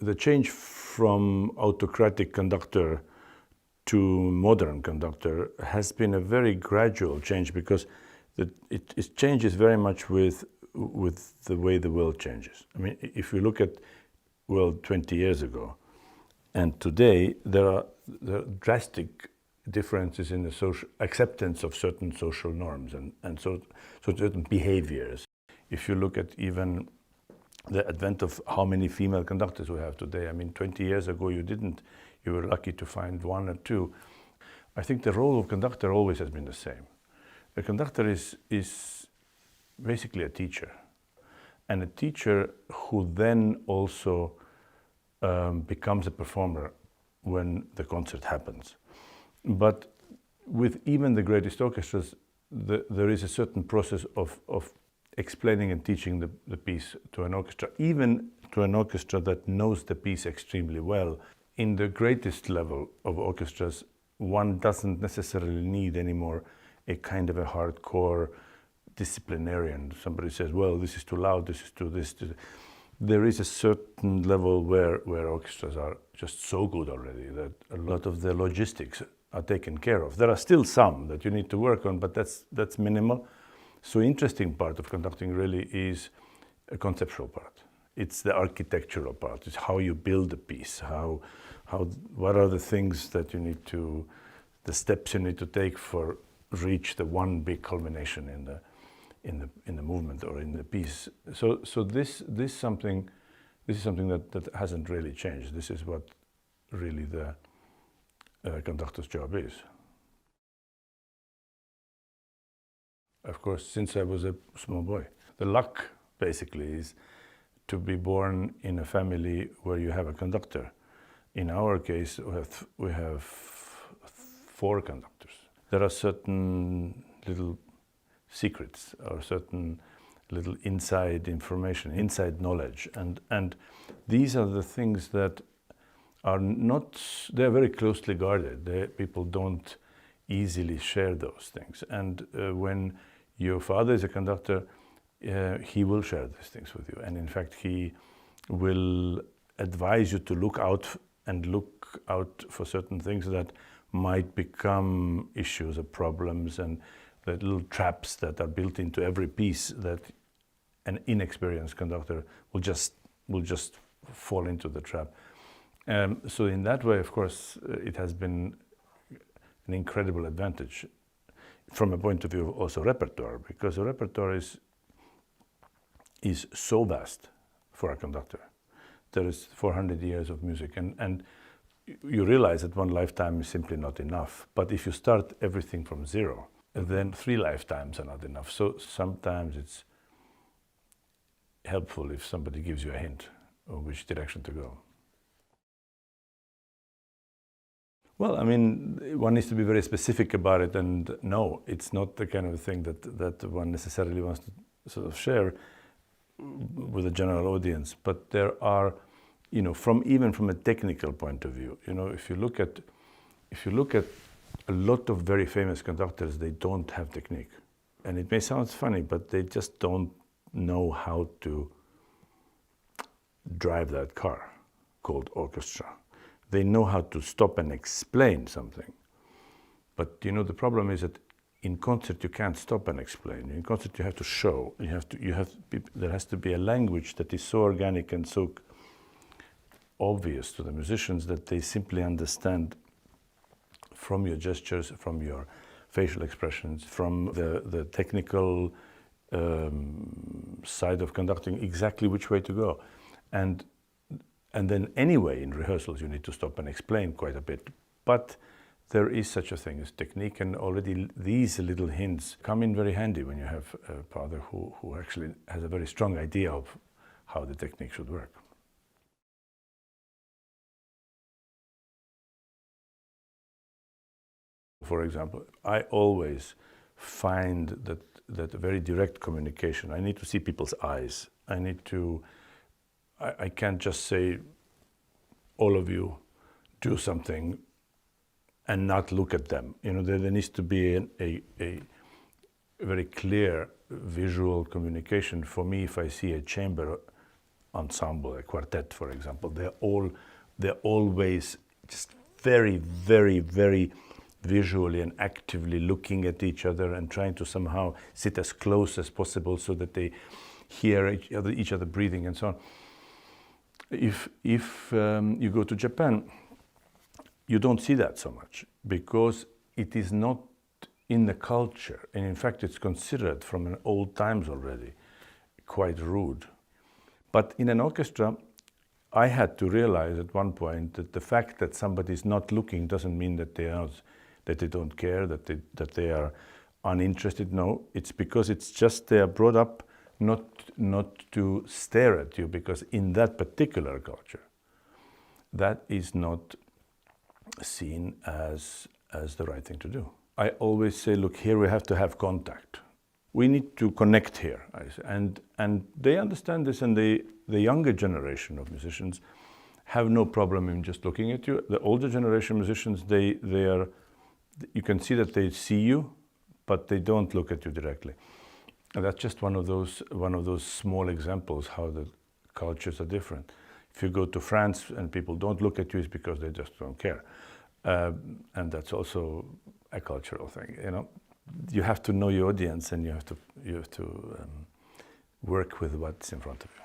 the change from autocratic conductor to modern conductor has been a very gradual change, because it changes very much with the way the world changes. I mean, if you look at world 20 years ago and today, there are drastic differences in the social acceptance of certain social norms and so certain behaviors. If you look at even the advent of how many female conductors we have today, I mean, 20 years ago you were lucky to find one or two. I think the role of conductor always has been the same. The conductor is basically a teacher, and a teacher who then also becomes a performer when the concert happens. But with even the greatest orchestras, there is a certain process of explaining and teaching the piece to an orchestra, even to an orchestra that knows the piece extremely well. In the greatest level of orchestras, one doesn't necessarily need anymore a kind of a hardcore disciplinarian. Somebody says, well, this is too loud, this is too this. There is a certain level where orchestras are just so good already that a lot of the logistics are taken care of. There are still some that you need to work on, but that's minimal. So interesting part of conducting really is a conceptual part. It's the architectural part. It's how you build a piece. What are the things that you need to, the steps you need to take for reach the one big culmination in the movement or in the piece. So this is something that hasn't really changed. This is what really the conductor's job is. Of course, since I was a small boy, the luck basically is to be born in a family where you have a conductor. In our case, we have 4 conductors. There are certain little secrets or certain little inside information, inside knowledge, and these are the things that are not, they're very closely guarded. People don't easily share those things. And when your father is a conductor, he will share these things with you. And in fact, he will advise you to look out for certain things that might become issues or problems, and the little traps that are built into every piece that an inexperienced conductor will just fall into the trap. So in that way, of course, it has been an incredible advantage from a point of view of also repertoire, because the repertoire is so vast for a conductor. There is 400 years of music, and you realize that one lifetime is simply not enough. But if you start everything from zero, then 3 lifetimes are not enough. So sometimes it's helpful if somebody gives you a hint of which direction to go. Well, I mean, one needs to be very specific about it, and no, it's not the kind of thing that one necessarily wants to sort of share with the general audience. But there are, you know, even from a technical point of view, you know, if you look at a lot of very famous conductors, they don't have technique. And it may sound funny, but they just don't know how to drive that car called orchestra. They know how to stop and explain something. But you know, the problem is that in concert you can't stop and explain. In concert you have to show. There has to be a language that is so organic and so obvious to the musicians that they simply understand from your gestures, from your facial expressions, from the technical side of conducting, exactly which way to go. And then anyway, in rehearsals, you need to stop and explain quite a bit. But there is such a thing as technique, and already these little hints come in very handy when you have a father who actually has a very strong idea of how the technique should work. For example, I always find that a very direct communication, I need to see people's eyes. I can't just say, all of you do something and not look at them. You know, there needs to be a very clear visual communication. For me, if I see a chamber, ensemble, a quartet, for example, they're always just very, very, very visually and actively looking at each other and trying to somehow sit as close as possible so that they hear each other breathing and so on. If you go to Japan, you don't see that so much because it is not in the culture, and in fact it's considered from an old times already quite rude. But in an orchestra, I had to realize at one point that the fact that somebody is not looking doesn't mean that they don't care, that they are uninterested. No, it's because it's just they are brought up not to stare at you, because in that particular culture, that is not seen as the right thing to do. I always say, look, here we have to have contact. We need to connect here, and they understand this, and the younger generation of musicians have no problem in just looking at you. The older generation musicians, they are, you can see that they see you, but they don't look at you directly. And that's just one of those small examples how the cultures are different. If you go to France and people don't look at you, it's because they just don't care, and that's also a cultural thing. You know, you have to know your audience, and you have to work with what's in front of you.